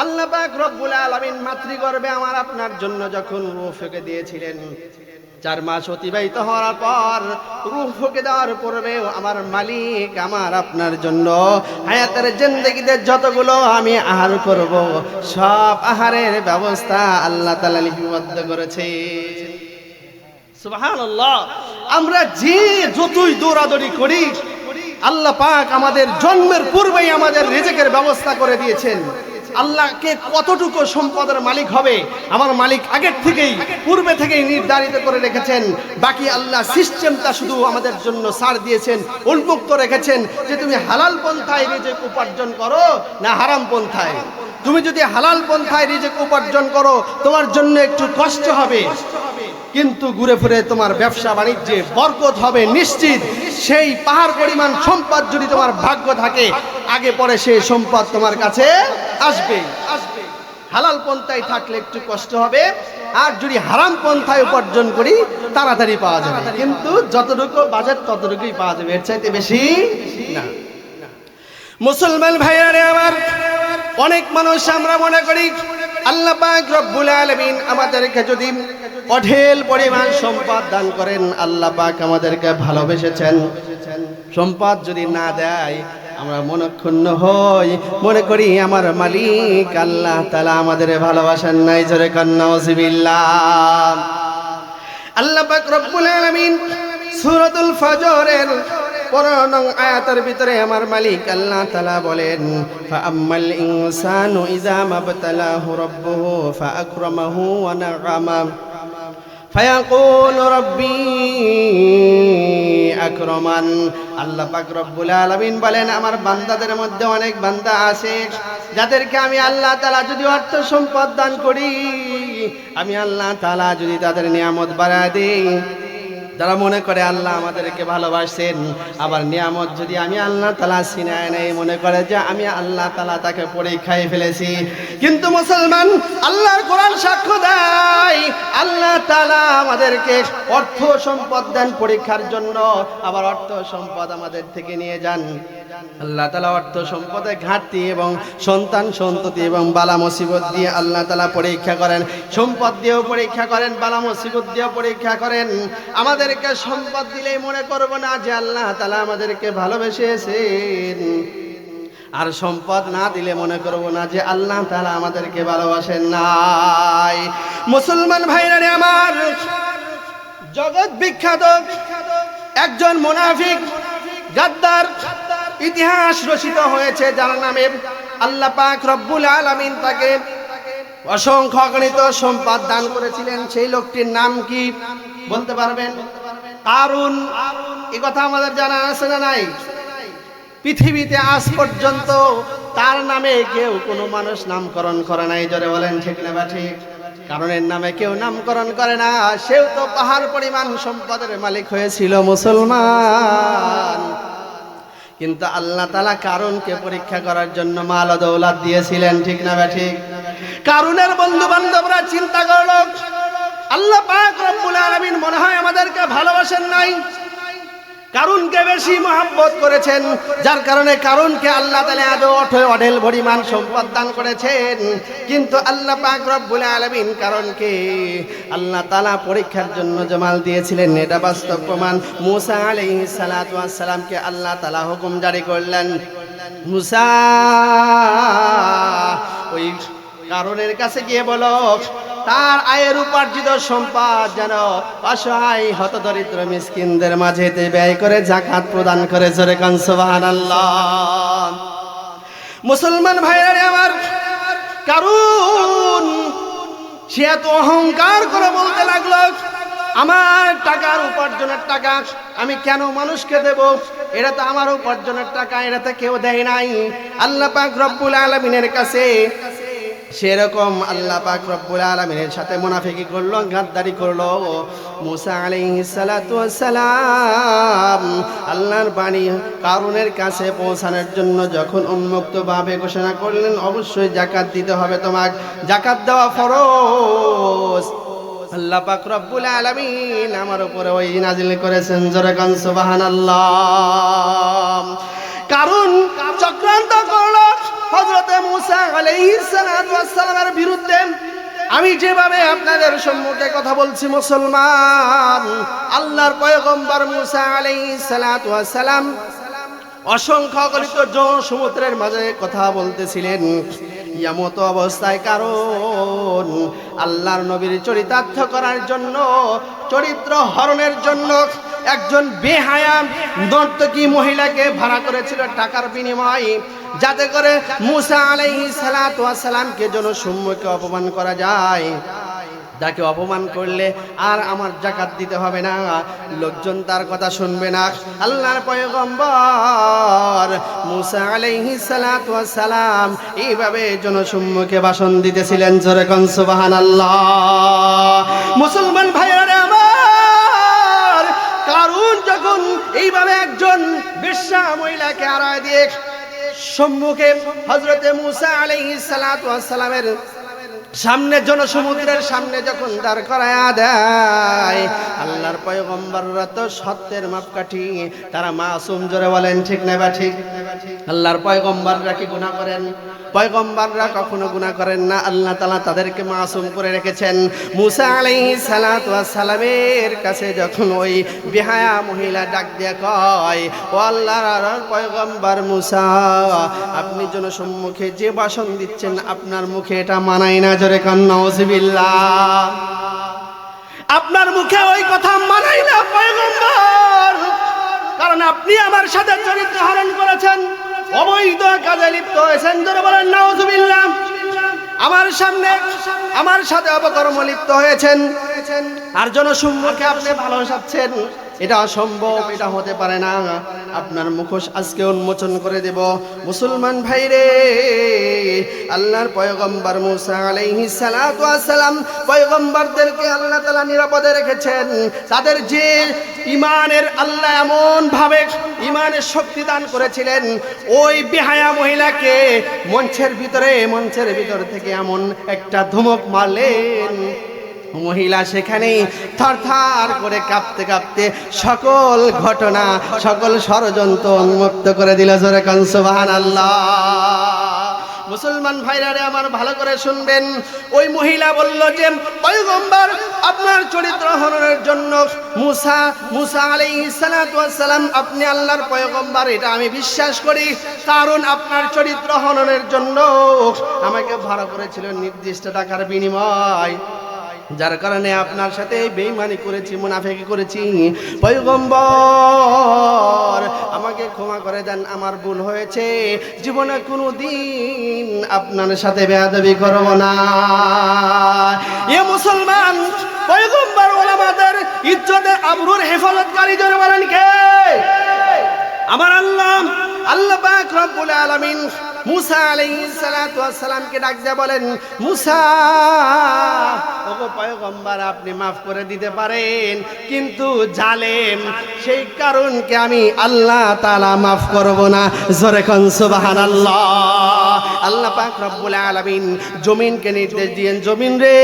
আল্লাহ পাক রব্বুল আলামিন মাতৃগর্ভে আমার আপনার জন্য যখন রূহ ফুঁকে দিয়েছিলেন 4 মাস অতিবাহিত হওয়ার পর রূহ ফুঁকে দেওয়ার পূর্বেও আমার মালিক আমার আপনার জন্য হায়াতের জিন্দেগিতে যতগুলো আমি আহার করব সব আহারের ব্যবস্থা আল্লাহ তাআলা লিপিবদ্ধ করেছে সুবহানাল্লাহ আমরা যে যতই দৌড়াদৌড়ি করি আল্লাহ পাক আমাদের জন্মের পূর্বেই আমাদের রিজিকের ব্যবস্থা করে দিয়েছেন আল্লাহকে কতটুকু সম্পদের মালিক হবে আমার মালিক আগের থেকেই পূর্বে থেকেই নির্ধারিত করে রেখেছেন বাকি আল্লাহ সিস্টেমটা শুধু আমাদের জন্য ছাড় দিয়েছেন উন্মুক্ত রেখেছেন যে তুমি হালাল পন্থায় রিজিক উপার্জন করো না হারাম পন্থায় তুমি যদি হালাল পন্থায় রিজিক উপার্জন করো তোমার জন্য একটু কষ্ট হবে কিন্তু ঘুরে ফিরে তোমার ব্যবসা বাণিজ্যে বরকত হবে নিশ্চিত সেই পাহাড় পরিমাণ সম্পদ যদি তোমার ভাগ্য থাকে আগে পরে সেই সম্পদ তোমার কাছে আসবে হালাল পন্থায় থাকলে একটু কষ্ট হবে আর যদি হারাম পন্থায় উপার্জন করি তাড়াতাড়ি পাওয়া যাবে কিন্তু যতটুকু বাজেট ততটুকুই পাওয়া যাবে এর চাইতে বেশি না মুসলমান ভাইয়ারে আমার অনেক মানুষ আমরা মনে করি আল্লাহ পাক রব্বুল আলামিন আমাদেরকে যদি অঢেল পরিমাণ সম্পদ দান করেন আল্লাহ পাক আমাদেরকে ভালোবেসেছেন সম্পদ যদি না দেয় আমরা মনক্ষুণ্ণ হই মনে করি আমার মালিক আল্লাহ তাআলা আমাদের ভালোবাসেন নাই জোরে কান নাউযুবিল্লাহ আল্লাহ পাক রব্বুল আলামিন সূরাতুল ফজরের 15 নং আয়াতের ভিতরে আমার মালিক আল্লাহ তাআলা বলেন ফাআম্মাল ইনসানু ইযা মাবতালাহু রাব্বুহু ফাআকরামাহু ওয়া না'আমা ফায়াকুল রব্বি আকরামান। আল্লাহ পাক রব্বুল আলামিন বলেন, আমার বান্দাদের মধ্যে অনেক বান্দা আছে যাদেরকে আমি আল্লাহ তাআলা যদি অর্থ সম্পদ দান করি, আমি আল্লাহ তাআলা যদি তাদের নিয়ামত বাড়ায় দেই, যারা মনে করে আল্লাহ আমাদেরকে ভালোবাসেন, আবার নিয়ামত যদি আমি আল্লাহ তাআলা ছিনায় নেই, মনে করে যে আমি আল্লাহ তাআলা তাকে পরীক্ষায় ফেলেছি। কিন্তু মুসলমান, আল্লাহর কোরআন সাক্ষ্য দেয় আল্লাহ তাআলা আমাদেরকে অর্থ সম্পদ দেন পরীক্ষার জন্য, আবার অর্থ সম্পদ আমাদের থেকে নিয়ে যান। আল্লাহ তাআলা অর্থ সম্পদে ঘাটতি এবং সন্তান সন্ততি এবং বালা মুসিবত দিয়ে আল্লাহ তাআলা পরীক্ষা করেন। সম্পদ দিয়েও পরীক্ষা করেন, বালা মুসিবত দিয়েও পরীক্ষা করেন। আমাদেরকে সম্পদ দিলেই মনে করব না যে আল্লাহ তাআলা আমাদেরকে ভালোবেসেছেন, আর সম্পদ না দিলে মনে করব না যে আল্লাহ তাআলা আমাদেরকে ভালোবাসেন নাই। মুসলমান ভাইরা আমার, জগৎ বিখ্যাত একজন মুনাফিক গাদ্দার ইতিহাস রচিত হয়েছে, যার নামে আল্লাহ পাক রব্বুল আলামিন তাকে অসংখ্য অগণিত সম্পদ দান করেছিলেন। সেই লোকটির নাম কি বলতে পারবেন? কারুন। এই কথা আমাদের জানা আছে না নাই? পৃথিবীতে আজ পর্যন্ত তার নামে কেউ কোনো মানুষ নামকরণ করে নাই। জোরে বলেন ঠিক না বা ঠিক? কারণের নামে কেউ নামকরণ করে না। সেও তো পাহাড় পরিমাণ সম্পদের মালিক হয়েছিল মুসলমান, কিন্তু আল্লাহ তাআলা কারুনকে পরীক্ষা করার জন্য মাল ও দৌলত দিয়েছিলেন, ঠিক না বা ঠিক? কারুনের বন্ধু বান্ধবরা চিন্তা করলো, আল্লাহ পাক রব্বুল আলামিন মনে হয় আমাদেরকে ভালোবাসেন নাই, কারুনকে বেশি মহব্বত করেছেন, যার কারণে কারুনকে আল্লাহ তাআলা আদৌ অঢেল পরিমাণ সম্পদ দান করেছেন। কিন্তু আল্লাহ পাক রব্বুল আলামিন কারুনকে আল্লাহ তাআলা পরীক্ষার জন্য জমাল দিয়েছিলেন, এটা বাস্তব প্রমাণ। মূসা আলাইহিস সালাতু ওয়াস সালামকে আল্লাহ তাআলা হুকুম জারি করলেন, মূসা ওই কারুনের কাছে গিয়ে বলো তার আয়ের উপার্জিত সম্পদ যেন অসহায় হতদরিদ্র মিসকিনদের মাঝে ব্যয় করে যাকাত প্রদান করে। জোরে কান সুবহানাল্লাহ। মুসলমান ভাইরা আমার, কারুন সে এত অহংকার করে বলতে লাগলো, আমার টাকার উপার্জনের টাকা আমি কেন মানুষকে দেব? এটা তো আমার উপার্জনের টাকা, এটা তো কেউ দেয় নাই। আল্লাহ পাক রব্বুল আলামিনের কাছে সেরকম আল্লাহ পাক রব্বুল আলামিনের সাথে মুনাফিকি করলো, গাদ্দারি করলো। মূসা আলাইহিস সালাতু ওয়াস সালাম আল্লাহর বাণী কারুনের কাছে পৌঁছানোর জন্য যখন উন্মুক্তভাবে ঘোষণা করলেন, অবশ্যই যাকাত দিতে হবে, তোমাকে যাকাত দেওয়া ফরজ। আল্লাহ পাক রব্বুল আলামিন আমার উপরে ওই নাজিল করেছেন। জোরে কান সুবহানাল্লাহ। কারুন চক্রান্ত করলো হযরত মূসা আলাইহিস সালাতু ওয়াস সালামের বিরুদ্ধে। আমি যেভাবে আপনাদের সম্মুখে কথা বলছি মুসলমান, আল্লাহর পয়গম্বর মূসা আলাইহিস সালাতু ওয়াস সালাম অসংখ্য অগণিত সমুদ্রের মাঝে কথা বলতেছিলেন। এমতো অবস্থায় কারণ আল্লাহর নবীর চরিতার্থ করার জন্য, চরিত্র হরণের জন্য একজন বেহায়া নর্তকী মহিলাকে ভাড়া করেছিল টাকার বিনিময়ে, যাতে করে মূসা আলাইহিস সালাতু ওয়াস সালামকে জনসম্মুখে অপমান করা যায়। যাকে অপমান করলে আর আমার যাকাত দিতে হবে না, লোকজন তার কথা শুনবে না। আল্লাহর পয়গম্বর মূসা আলাইহিস সালাতু ওয়াস সালাম এইভাবে জনসম্মুখে ভাষণ দিতেছিলেন। জোরে কোন সুবহানাল্লাহ। মুসলমান ভাইরা আমার, কারুন যখন এইভাবে একজন বেশ্যা মহিলাকে আড়ায় দিয়ে সম্মুখে হযরতে মূসা আলাইহিস সালাতু ওয়াস সালামের সামনে, জনসমুদ্রের সামনে যখন দাঁড় করায়া দেয়, আল্লাহর পয়গম্বররা তো সত্যের মাপকাঠি, তারা মাসুম। জোরে বলেন ঠিক না বা ঠিক? আল্লাহর পয়গম্বররা কি গুনাহ করেন? পয়গম্বররা কখনো গুনাহ করেন না। আল্লাহ তাআলা তাদেরকে মাসুম করে রেখেছেন। মূসা আলাইহিস সালাতু ওয়াস সালামের কাছে যখন ওই বেহায়া মহিলা ডাক দিয়ে কয়, ও আল্লাহর পয়গম্বর মূসা, আপনি জনসম্মুখে যে ভাষণ দিচ্ছেন আপনার মুখে এটা মানায় না। জোরে কান নাউযুবিল্লাহ। আপনার মুখে ওই কথা মানায় না পয়গম্বর, কারণ আপনি আমার সাথে চরিত্র হরণ করেছেন, অবৈধ কাজে লিপ্ত হয়েছেন। জোরে বলেন নাউযুবিল্লাহ। আমার আমার সামনে আমার সাথে অপকর্ম লিপ্ত হয়েছেন, আর জনসম্মুখে আপনি ভালোবাসছেন, এটা অসম্ভব, এটা হতে পারে না। আপনার মুখোশ আজকে উন্মোচন করে দেব। মুসলমান ভাইরে, আল্লাহর পয়গম্বর মুসা আলাইহিস সালাতু ওয়াস সালাম, পয়গম্বরদেরকে আল্লাহ তাআলা নিরাপদে রেখেছেন। তাদের যে ঈমানের আল্লাহ এমন ভাবে ঈমানের শক্তি দান করেছিলেন, ওই বেহায়া মহিলাকে মঞ্চের ভিতর থেকে এমন একটা ধমক মারলেন, মহিলা সেখানেই থরথর করে কাঁপতে কাঁপতে সকল ঘটনা, সকল ষড়যন্ত্র উন্মুক্ত করে দিল। জোরে কান সুবহানাল্লাহ। মুসলমান ভাইরারে আমার ভালো করে শুনবেন, ওই মহিলা বলল যে পয়গম্বর আপনার চরিত্র হননের জন্য মুসা আলাইহিস সালাতু ওয়াস সালাম আপনি আল্লাহর পয়গম্বর, এটা আমি বিশ্বাস করি, কারণ আপনার চরিত্র হননের জন্য আমাকে ভাড়া করেছিলেন নির্দিষ্ট টাকার বিনিময়, যার কারণে আপনার সাথে বেঈমানি করেছি, মুনাফিকি করেছি। পয়গম্বর আমাকে ক্ষমা করে দেন, আমার ভুল হয়েছে, জীবনে কোনোদিন আপনার সাথে বেয়াদবি করব না। এ মুসলমান, পয়গম্বর ওলামাদের ইজ্জতে আবরুর হেফাজতকারী জোরে বলেন কে? আমার আল্লাহ, আল্লাহ পাক রব্বুল আলামিন মুসা আলাইহিস সালাতু ওয়াস সালামকে ডাক দিয়ে বলেন, মুসা, ওগো পয়গম্বর, আপনি মাফ করে দিতে পারেন, কিন্তু জালেম সেই কারণকে আমি আল্লাহ তাআলা মাফ করব না। জোরে কোন সুবহানাল্লাহ। আল্লাহ পাক রব্বুল আলামিন জমিনকে নির্দেশ দিয়েন, জমিন রে,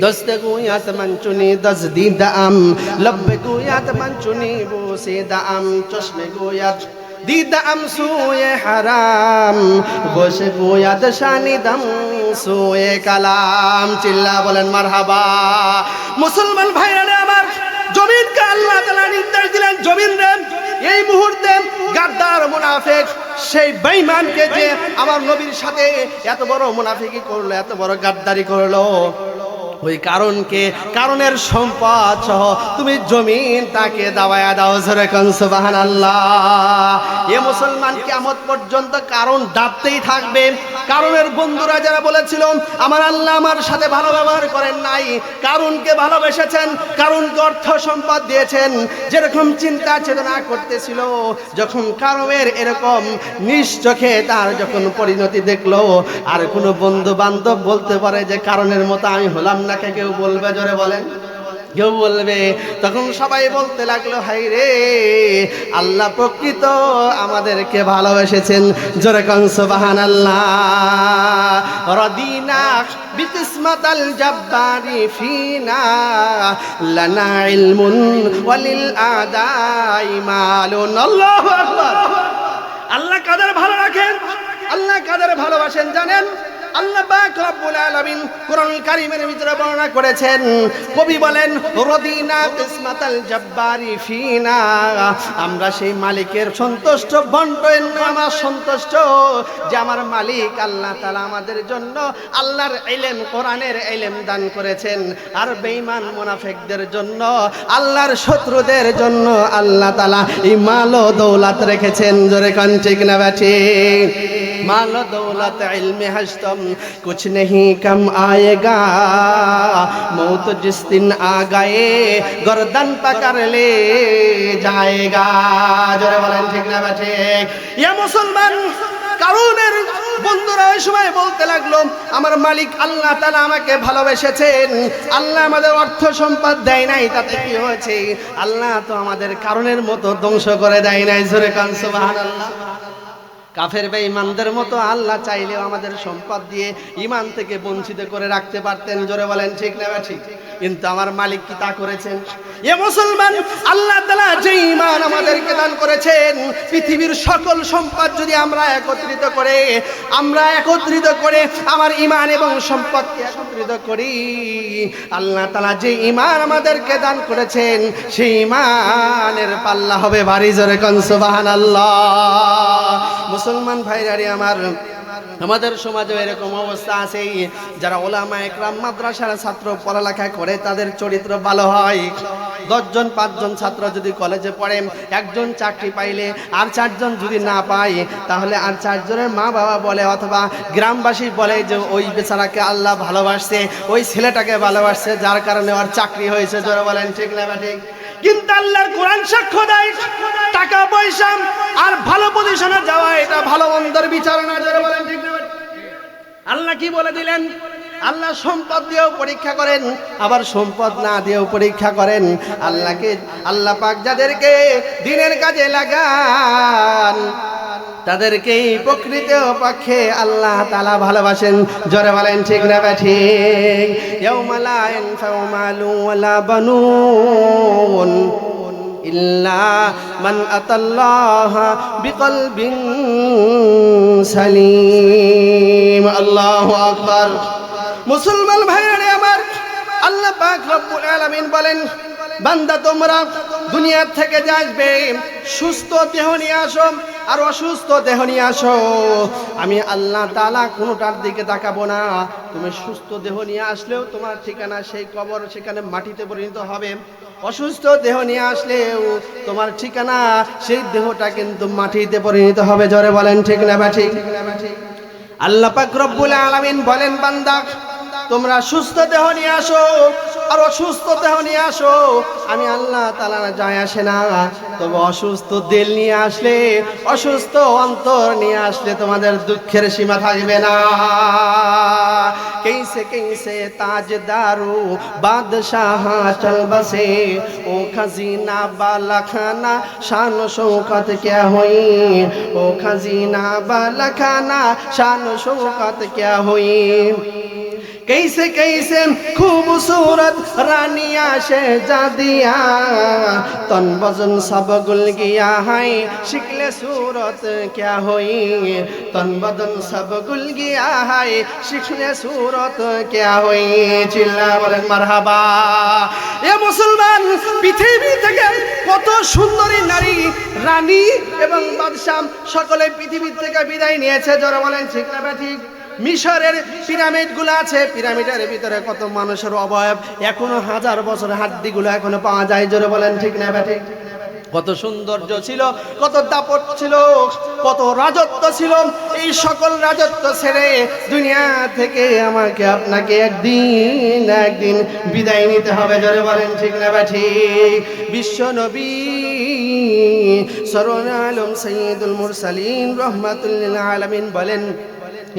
দস্তে গুয়াত মঞ্চুনি দস দিদাম, লব্বে গুয়াত মঞ্চুনি বুসে দাম, চশমে গুয়াত দিদাম সুয়ে হারাম, গোশে গুয়াত শানি দম সুয়ে কালাম। চিল্লা বলেন মারহাবা। মুসলমান ভাইরা আমার, জমিনকে আল্লাহ তাআলা নির্দেশ দিলেন, জমিন রে, এই মুহূর্তে গাদ্দার মুনাফিক সেই বেঈমানকে যে আমার নবীর সাথে এত বড় মুনাফিকি করলো, এত বড় গাদ্দারি করলো, ওই কারণকে, কারণের সম্পদ সহ তুমি জমিন তাকে দাওয়ায়া দাও। জোরে কোন সুবহানাল্লাহ। এ মুসলমান, কিয়ামত পর্যন্ত কারণ ডাকতেই থাকবে। কারণের বন্ধুরা যারা বলেছিল আমার আল্লাহ আমার সাথে ভালো ব্যবহার করেন নাই, কারণকে ভালোবেসেছেন, কারণকে অর্থ সম্পদ দিয়েছেন, যেরকম চিন্তা চেতনা করতেছিল, যখন কারণের এরকম নিশ্চোখে তার যখন পরিণতি দেখলো, আর কোনো বন্ধু বান্ধব বলতে পারে যে কারণের মতো আমি হলাম না, কেউ বলবে? জোরে বলেন, কেউ বলবে? তখন সবাই বলতে লাগলো, হাই রে, আল্লাহ প্রকৃত আমাদেরকে ভালোবেসেছেন। জোরে কোন সুবহানাল্লাহ। রাদিনা বিকিসমাতাল জাব্বারি ফিনা, লানা ইলমুন ওয়ালিল আদাই মালুন। আল্লাহু আকবার। আল্লাহ কাদের ভালো রাখেন, আল্লাহ কাদের ভালোবাসেন জানেন? আল্লাহ পাক রব্বুল আলামিন কোরআনুল কারীমের ভিতরে বর্ণনা করেছেন, কবি বলেন, রদিনা কিসমাতাল জাব্বারি ফিনা, আমরা সেই মালিকের সন্তুষ্ট, বন্টন আমরা সন্তুষ্ট যে আমার মালিক আল্লাহ তাআলা আমাদের জন্য আল্লাহর ইলম, কোরআনের ইলম দান করেছেন। আর বেঈমান মুনাফিকদের জন্য, আল্লাহর শত্রুদের জন্য আল্লাহ তাআলা এই মাল ও দৌলত রেখেছেন। জোরে কান ঠিক না ঠিক? माल दौलत इल्म हस्तम कुछ नहीं कम आएगा, मौत जिस दिन आ गए गर्दन पकड़ ले जाएगा। जोरे बोलें ठीक ना ठीक? ये मुसलमान কারণের বন্ধুরা ওই সময় বলতে লাগলো, আমার মালিক আল্লাহ তাআলা আমাকে ভালোবেসেছেন, আল্লাহ আমাদের অর্থ সম্পদ দেয় নাই, তাতে কি হয়েছে? আল্লাহ তো আমাদের কারণের মতো ধ্বংস করে দেয় নাই। জোরে কান সুবহানাল্লাহ। কাফের বেঈমানদের মতো আল্লাহ চাইলেও আমাদের সম্পদ দিয়ে ঈমান থেকে বঞ্চিত করে রাখতে পারতেন। জোরে বলেন ঠিক না ঠিক? কিন্তু আমার মালিক কি তা করেছেন? এ মুসলমান, আল্লাহ তাআলা যে ঈমান আমাদেরকে দান করেছেন, পৃথিবীর সকল সম্পদ যদি আমরা একত্রিত করে আমার ঈমান এবং সম্পদকে একত্রিত করি, আল্লাহ তাআলা যে ঈমান আমাদেরকে দান করেছেন সেই ঈমানের পাল্লা হবে ভারী। জোরে কোন সুবহানাল্লাহ। মুসলমান ভাইরা আমার, আমাদের সমাজে এরকম অবস্থা আছে, যারা ওলামা একরাম মাদ্রাসার ছাত্র পড়ালেখা করে তাদের চরিত্র ভালো হয়। 10 জন 5 জন ছাত্র যদি কলেজে পড়ে, একজন চাকরি পাইলে আর 4 জন যদি না পায়, তাহলে আর 4 জনের মা বাবা বলে অথবা গ্রামবাসী বলে যে ওই বেচারাকে আল্লাহ ভালোবাসছে, ওই ছেলেটাকে ভালোবাসছে, যার কারণে ওর চাকরি হয়েছে। যারা বলেন ঠিক না ঠিক? কিন্তু আল্লাহর কোরআন সাক্ষ্য দেয়, টাকা পয়সা আর ভালো পজিশনে যাওয়া এটা ভালো মন্দের বিচার না। যারা বলেন ঠিক না? আল্লাহ কি বলে দিলেন? আল্লাহ সম্পদ দিয়েও পরীক্ষা করেন, আবার সম্পদ না দিয়েও পরীক্ষা করেন। আল্লাহ পাক যাদেরকে দিনের কাজে লাগান তাদেরকে প্রকৃত পক্ষে আল্লাহ তাআলা ভালোবাসেন। জোরে বলেন ঠিক না ঠিক? ইয়াউমা লা ইয়ানফাউ মালুন ওয়ালা বানুন ইল্লা মান আতাল্লাহা বিকলবিন সালিম। আল্লাহু আকবার। মুসলমান ভাইরা আমার, আল্লাহ পাক রব্বুল আলামিন বলেন, বান্দা তোমরা দুনিয়া থেকে আসবে, সুস্থ দেহ নিয়ে আসো আর অসুস্থ দেহ নিয়ে আসো। আমি আল্লাহ তাআলা কোনোটার দিকে তাকাবো না। তুমি সুস্থ দেহ নিয়ে আসলেও তোমার ঠিকানা সেই কবর, সেখানে মাটিতে পরিণত হবে। অসুস্থ দেহ নিয়ে আসলেও তোমার ঠিকানা সেই দেহটা কিন্তু মাটিতে পরিণত হবে। জোরে বলেন ঠিক না ঠিক? আল্লাহ পাক রব্বুল আলামিন বলেন, বান্দা তোমরা সুস্থ দেহ নিয়ে আসো আর অসুস্থ দেহ নিয়ে আসো। আমি আল্লাহ তাআলা যায় আসে না। তবে অসুস্থ দিল নিয়ে আসলে, অসুস্থ অন্তর নিয়ে আসলে তোমাদের দুঃখের সীমা থাকবে না। कैसे कैसे ताजदारू बादशाह चल बसे, ओ खजीना बाला खाना शान शौकत क्या हुई, ओ खजीना बाला खाना शान शौकत क्या हुई। कैसे कैसे खूबसूरत रानिया शहजादिया, तन बदन सब गुल गया है शिकले सूरत क्या हुई, तन बदन सब गुल गया है शिकले सूरत क्या हुई। चिल्ला बोलेन মারহাবা। এ মুসলমান, পৃথিবী থেকে কত সুন্দরী নারী, রানী এবং বাদশাহ সকলে পৃথিবী থেকে বিদায় নিয়েছে। যারা বলেন ঠিক না ঠিক? মিশরের পিরামিড গুলো আছে, পিরামিডের ভিতরে কত মানুষের অবয়ব এখনো 1000 বছর হাড্ডিগুলো এখনো পাওয়া যায়। জোরে বলেন ঠিক না ঠিক? কত সৌন্দর্য ছিল, কত দাপট ছিল, কত রাজত্ব ছিল। এই সকল রাজত্ব ছেড়ে দুনিয়া থেকে আমাকে আপনাকে একদিন বিদায় নিতে হবে। জোরে বলেন ঠিক না ঠিক? বিশ্ব নবী সরওয়ারে আলম সাইয়্যিদুল মুরসালিন রাহমাতুল লিল আলামিন বলেন,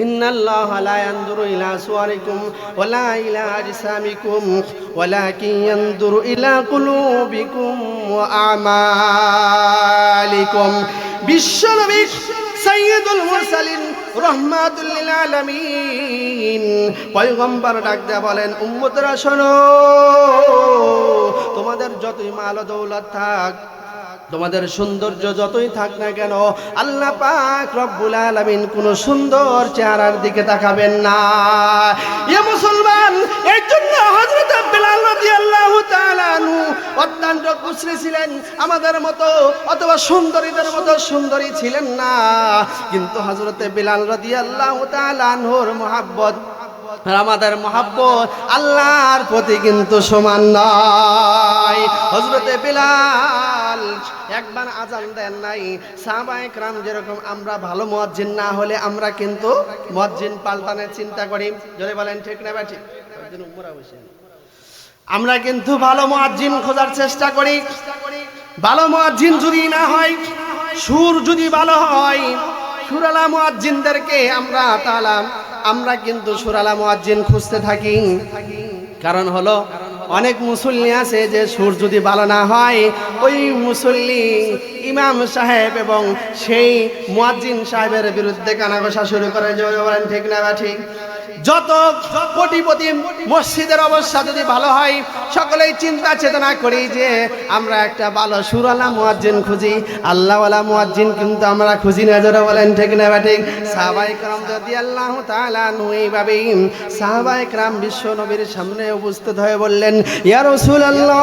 ইন্নাল্লাহা লা ইয়ানজুরু ইলা সুওয়ারিকুম ওয়ালা ইলা আজসামিকুম ওয়ালাকিন ইয়ানজুরু ইলা কুলুবিকুম ওয়া আমালিকুম। বিশ্বনবী সাইয়্যিদুল মুরসালিন রাহমাতুল লিল আলামিন পয়গম্বর ডাক দেয়া বলেন, উম্মতরা শোনো, তোমাদের যতই মাল ও দৌলত থাক, তোমাদের সৌন্দর্য যতই থাক না কেন, আল্লাহ পাক রব্বুল আলামিন কোন সুন্দর চেহারার দিকে তাকাবেন না। এ মুসলমান, এই জন্য হযরত বিলাল রাদিয়াল্লাহু তাআলা আনহু অত্যন্ত কুশরী ছিলেন, আমাদের মতো অথবা সুন্দরীদের মতো সুন্দরী ছিলেন না। কিন্তু হযরত বিলাল রাদিয়াল্লাহু তাআলা আনহুর মুহাব্বত আর আমাদের মুহাব্বত আল্লাহর প্রতি কিন্তু সমান নয়। হযরতে বিলাল একবার আজান দেন নাই। সাহাবায়ে কেরাম যেরকম আমরা ভালো মুয়াজ্জিন না হলে আমরা কিন্তু মুয়াজ্জিন পাল্টানোর চিন্তা করি। জোরে বলেন ঠিক না ঠিক? আমরা কিন্তু ভালো মুয়াজ্জিন খোঁজার চেষ্টা করি। ভালো মুয়াজ্জিন যদি না হয়, সুর যদি ভালো হয়, সুরালা মুয়াজ্জিনদেরকে আমরা কিন্তু সুরালা মুয়াজ্জিন খুঁজতে থাকি। কারণ হলো অনেক মুসল্লি আছে যে সুর যদি ভালো না হয়, ওই মুসল্লি ইমাম সাহেব এবং সেই মুয়াজ্জিন সাহেবের বিরুদ্ধে কানাঘষা শুরু করে। জোরে বলেন ঠিক না ঠিক? যত কোটিপতি মসজিদের অবস্থা যদি ভালো হয়, সকলেই চিন্তা চেতনা করি যে আমরা একটা ভালো সুরালা মুয়াজ্জিন খুঁজি, আল্লাহওয়ালা মুয়াজ্জিন কিন্তু আমরা খুঁজি না। জোরে বলেন ঠিক না ঠিক? সাহাবায়ে কেরাম রাদিয়াল্লাহু তাআলা আনহু এইভাবেই সাহাবায়ে কেরাম বিশ্ব নবীর সামনে উপস্থিত হয়ে বললেন, ইয়া রাসূলুল্লাহ,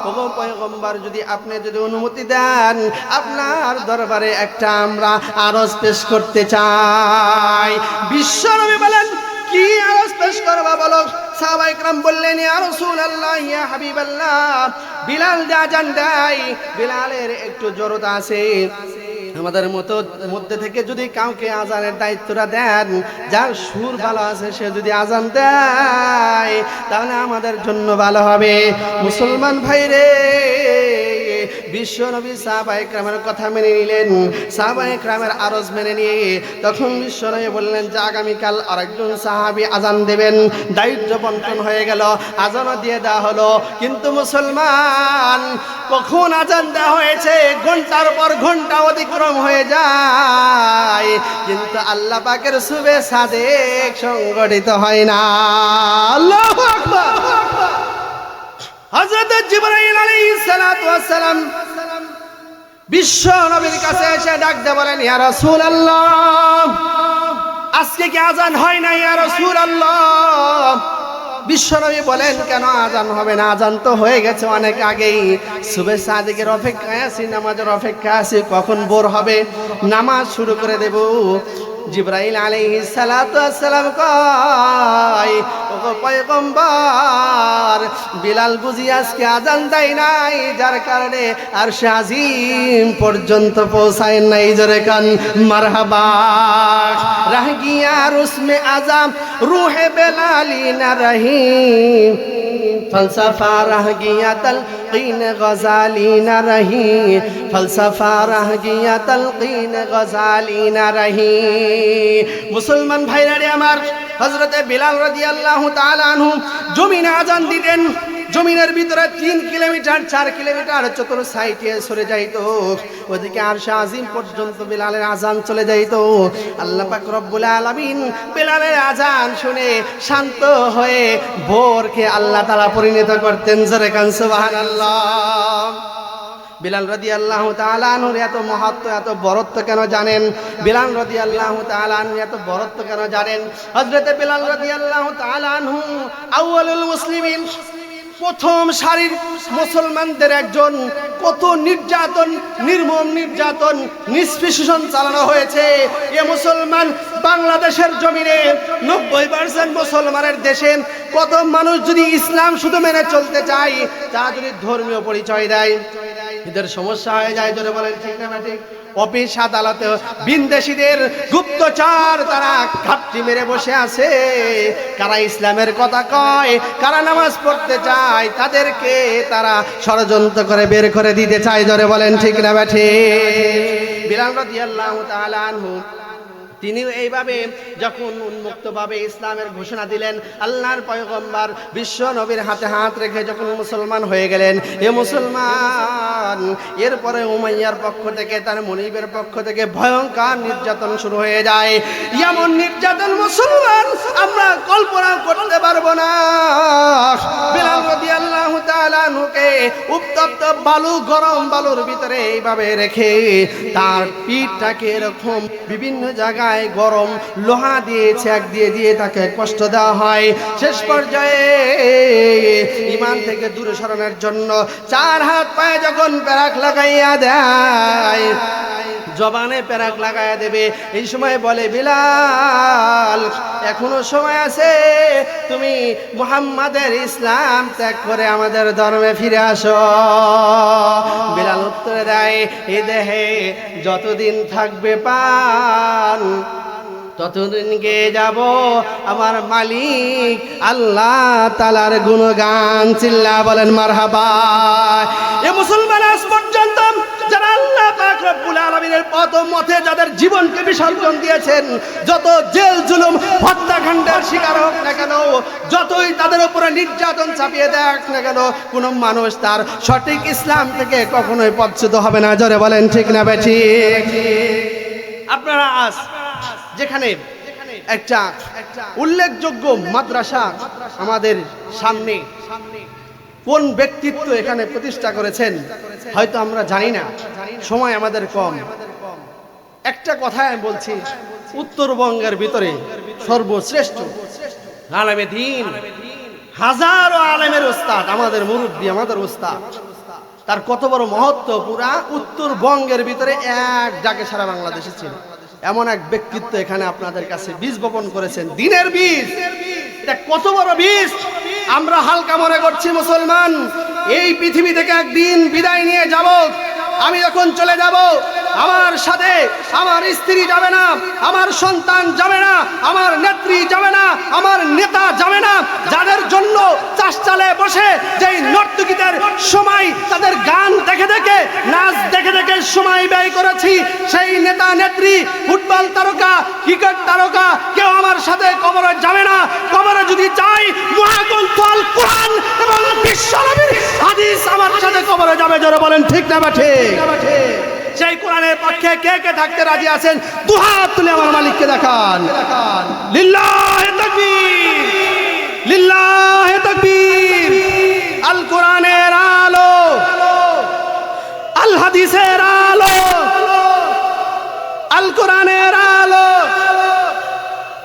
ওগো পয়গম্বর, যদি আপনি আপনি যদি অনুমতি দেন আপনার দরবারে একটা আমরা আরজ পেশ করতে চাই। বিশ্বনবী বলেন, কি আরজ পেশ করবা বলো? সাহাবায়ে কেরাম বললেন, ইয়া রাসূলুল্লাহ, ইয়া হাবিবাল্লাহ, বিলাল আযান দেয়, বিলালের একটু জড়তা আছে, আমাদের মধ্যে থেকে যদি কাউকে আজানের দায়িত্বটা দেন, যার সুর ভালো আছে সে যদি আজান দেয় তাহলে আমাদের জন্য ভালো হবে। মুসলমান ভাইরে, বিশ্বনবী সাহাবায়ে কেরামের কথা মেনে নিলেন, সাহাবায়ে কেরামের আরজ মেনে নিয়ে তখন বিশ্বনবী বললেন যে আগামীকাল আরেকজন সাহাবী আজান দেবেন। দায়িত্ব বন্টন হয়ে গেল, আজানও দিয়ে দেওয়া হলো। কিন্তু মুসলমান, কখন আজান দেওয়া হয়েছে ঘন্টার পর ঘন্টা অতিক্রম হয়ে যায়, কিন্তু আল্লাহ পাকের শুভে সাদেক সংগঠিত হয় না। আল্লাহু আকবার। হযরত জিবরাইল আলাইহিস সালাতু ওয়াস সালাম বিশ্ব নবীর কাছে এসে ডাক দিয়ে বলেন, ইয়া রাসূলুল্লাহ, আজকে কি আজান হয় না ইয়া রাসূলুল্লাহ? বিশ্বনবী বলেন, কেন আজান হবে না? আজান তো হয়ে গেছে অনেক আগেই। সুবে সাদিকের অপেক্ষায় আছি, নামাজের অপেক্ষায় আছি, কখন ভোর হবে নামাজ শুরু করে দেব। জিবরাইল আলাইহিস সালাতু ওয়াস সালাম কয়, ওগো পয়গম্বর, বিলাল বুঝি আজকে আজান দেয় নাই, যার কারণে আরশে আজিম পর্যন্ত পৌঁছায় নাই। জোরে কান মারহাবা। রাহ গিয়া রুসমে আজাম রূহে বেলালি না রহি, ফলসফা রাহ গিয়া তলকিন গজালি না রহি, ফলসফা রাহ গিয়া তলকিন গজালি না রহি। মুসলমান ভাইরা রে আমার, হযরতে বিলাল রাদিয়াল্লাহু তাআলা আনহু জমিনে আজান দিতেন। জমিনের ভিতরে 3 কিলোমিটার 4 কিলোমিটার চতুর সাইডে সরে যাইতো, ওদিকে আরশে আজিম পর্যন্ত বিলালের আজান চলে যাইতো। আল্লাহ পাক রব্বুল আলামিন বিলালের আজান শুনে শান্ত হয়ে ভোরকে আল্লাহ তাআলা পরিণত করতেন। জোরে কান সুবহানাল্লাহ। বিলাল রাদিয়াল্লাহু তাআলা আনহুর এত মহত্ব, এত বরত্ব কেন জানেন? বিলাল রাদিয়াল্লাহু তাআলা আনহু এত বরত্ব কেন জানেন? হযরতে বিলাল রাদিয়াল্লাহু তাআলা আনহু আউয়ালুল মুসলিমিন, প্রথম সারির মুসলমানদের একজন। কত নির্যাতন, নির্মম নির্যাতন, নিষ্পেষণ চালানো হয়েছে এ মুসলমান বাংলাদেশের জমিনে। 90% মুসলমানের দেশে কত মানুষ যদি ইসলাম শুধু মেনে চলতে চায়, তা যদি ধর্মীয় পরিচয় দেয়, এদের সমস্যা হয়ে যায়। জোরে বলেন ঠিক না ঠিক? অফিস আদালতে বিন্দেশীদের গুপ্তচর তারা ঘাপটি মেরে বসে আছে। কারা ইসলামের কথা কয়, কারা নামাজ পড়তে চায়, তাদেরকে তারা ষড়যন্ত্র করে বের করে দিতে চায়। জোরে বলেন ঠিক না ঠিক? বিলাল রাদিয়াল্লাহু তাআলা আনহু তিনি এইভাবে যখন উন্মুক্তভাবে ইসলামের ঘোষণা দিলেন, আল্লাহর পয়গম্বর বিশ্ব নবীর হাতে হাত রেখে যখন মুসলমান হয়ে গেলেন, এ মুসলমান এরপরে উমাইয়ার পক্ষ থেকে, তার মনিবের পক্ষ থেকে ভয়ঙ্কর নির্যাতন শুরু হয়ে যায়। এমন নির্যাতন মুসলমান আমরা কল্পনা করতে পারবো না। বিলাল রাদিয়াল্লাহু তাআলা আনহুকে উত্তপ্ত বালু, গরম বালুর ভিতরে এইভাবে রেখে তার পিঠটাকে এরকম বিভিন্ন জায়গায় গরম লোহা দিয়ে ছেক দিয়ে দিয়ে তাকে কষ্ট দেওয়া হয়। শেষ পর্যায়ে ঈমান থেকে দূরে সরানোর জন্য 4 হাত পায়ে যখন পেরাক লাগাইয়া দেয়, জবানে পেরাক লাগাইয়া দেবে, এই সময় বলে, বিলাল এখনো সময় আছে, তুমি মুহাম্মাদের ইসলাম ত্যাগ করে আমাদের ধর্মে ফিরে আসো। বিলাল উত্তরে দেয়, এই দেহে যতদিন থাকবে প্রাণ ততদিন গেয়ে যাব আমার মালিক আল্লাহ তাআলার গুণগান। চিল্লা বলেন মারহাবা। এ মুসলমান আজ পর্যন্ত যারা আল্লাহ পাক রব্বুল আলামিনের পথ মতে যাদের জীবনকে বিসর্জন দিয়েছেন, যত জেল জুলুম হত্যাকাণ্ডের শিকার হোক না কেন, যতই তাদের উপরে নির্যাতন চাপিয়ে দেখ না কেন, কোন মানুষ তার সঠিক ইসলাম থেকে কখনোই পথচ্যুত হবে না। জোরে বলেন ঠিক না বেঠিক? আপনারা আজ যেখানে একটা উল্লেখযোগ্য মাদ্রাসা আমাদের সামনে, কোন ব্যক্তিত্ব এখানে প্রতিষ্ঠা করেছেন হয়তো আমরা জানি না, সময় আমাদের কম। একটা কথা আমি বলছি, উত্তরবঙ্গের ভিতরে সর্বশ্রেষ্ঠ আলেমে দ্বীন, হাজারো আলেমের উস্তাদ, আমাদের মুরব্বী, আমাদের উস্তাদ তার কত বড় মহত্ব, পুরা উত্তরবঙ্গের ভিতরে এক জায়গায় সারা বাংলাদেশে ছিল। এমন এক ব্যক্তিত্ব এখানে আপনাদের কাছে বীজ বপন করেছেন, দিনের বীজ। এটা কত বড় বীজ আমরা হালকা মনে করছি মুসলমান। এই পৃথিবী থেকে একদিন বিদায় নিয়ে যাব। আমি যখন চলে যাব, আমার সাথে আমার স্ত্রী যাবে না, আমার সন্তান যাবে না, আমার নেত্রী যাবে না, আমার নেতা যাবে না। যাদের জন্য চাষচালে বসে যেই নর্তকীদের সময় তাদের গান দেখে দেখে, নাচ দেখে দেখে সময় ব্যয় করেছি, সেই নেতা নেত্রী, ফুটবল তারকা, ক্রিকেট তারকা কেউ আমার সাথে কবরে যাবে না। কবরে যদি যাই, মহাগ্রন্থ আল কোরআন এবং বিশ্বনবীর হাদিস আমার সাথে কবরে যাবে। যারা বলেন ঠিক না বা ঠিক? সেই কোরআনের পক্ষে কে কে থাকতে রাজি আছেন? দুহাত তুলে আমার মালিককে দেখান। লিল্লাহে তাকবীর, লিল্লাহে তাকবীর। আল কোরআনের আলো, আল হাদিসের আলো, আল কোরআনের আলো।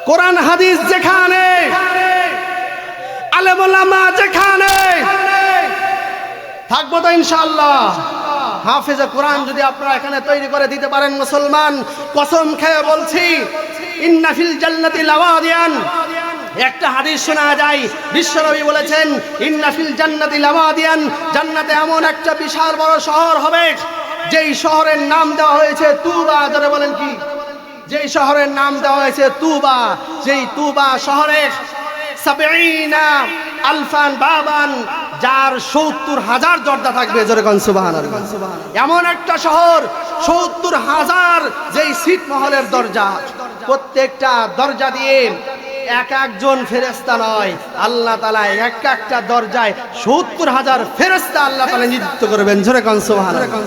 কোরআন হাদিস যেখানে, আলেম ওলামা যেখানে, থাকবো তো ইনশাআল্লাহ। হাফেজে কোরআন যদি আপনারা এখানে তৈরি করে দিতে পারেন মুসলমান, কসম খেয়ে বলছি, ইন্না ফিল জান্নাতি লাওয়াদিয়ান। একটা হাদিস শোনা যায়, বিশ্বনবী বলেছেন ইন্না ফিল জান্নাতি লাওয়াদিয়ান, জান্নাতে এমন একটা বিশাল বড় শহর হবে যেই শহরের নাম দেওয়া হয়েছে তুবা। যারা বলেন কি? যেই শহরের নাম দেওয়া হয়েছে তুবা, যেই তুবা শহরে ৭০ আলফান বাবান, যার ৭০,০০০ দরজা থাকবে। যেরকম সুবহানাল্লাহ। এমন একটা শহর, ৭০,০০০ যেই সিট মহলের দরজা, প্রত্যেকটা দরজা দিয়ে এক একজন ফেরেশতা নয়, আল্লাহ তাআলা একটা দরজায় ৭০,০০০ ফেরেশতা আল্লাহ তাআলা নিযুক্ত করবেন। যেরকম সুবহানাল্লাহ।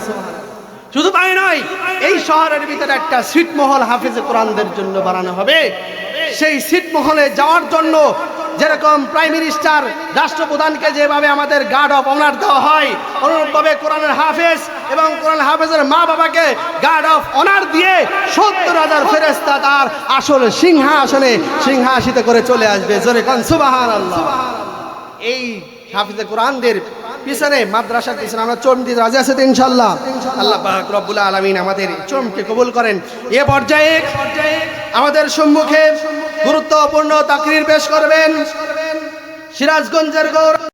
শুধু তাই নয়, এই শহরের ভিতরে একটা সিট মহল হাফেজে কোরআনদের জন্য বানানো হবে। সেই সিট মহলে যাওয়ার জন্য যেরকম প্রাইম মিনিস্টার, রাষ্ট্রপ্রধানকে যেভাবে আমাদের গার্ড অফ অনার দেওয়া হয়, অনুরূপভাবে কোরআনের হাফেজ এবং কোরআন হাফেজের মা বাবাকে গার্ড অফ অনার দিয়ে ৭০,০০০ ফেরেশতা তার আসল সিংহাসনে সিংহাসিত করে চলে আসবে। জোরে কোন সুবহানাল্লাহ। এই হাফেজে কোরআনদের পিছনে, মাদ্রাসার পিছনে আমরা চোম দিতে রাজি আছি তো ইনশাআল্লাহ। আল্লাহ পাক রব্বুল আলামিন আমাদের চোমকে কবুল করেন। এ পর্যায়ে আমাদের সম্মুখে গুরুত্বপূর্ণ তাকরীর পেশ করবেন সিরাজগঞ্জের গৌরব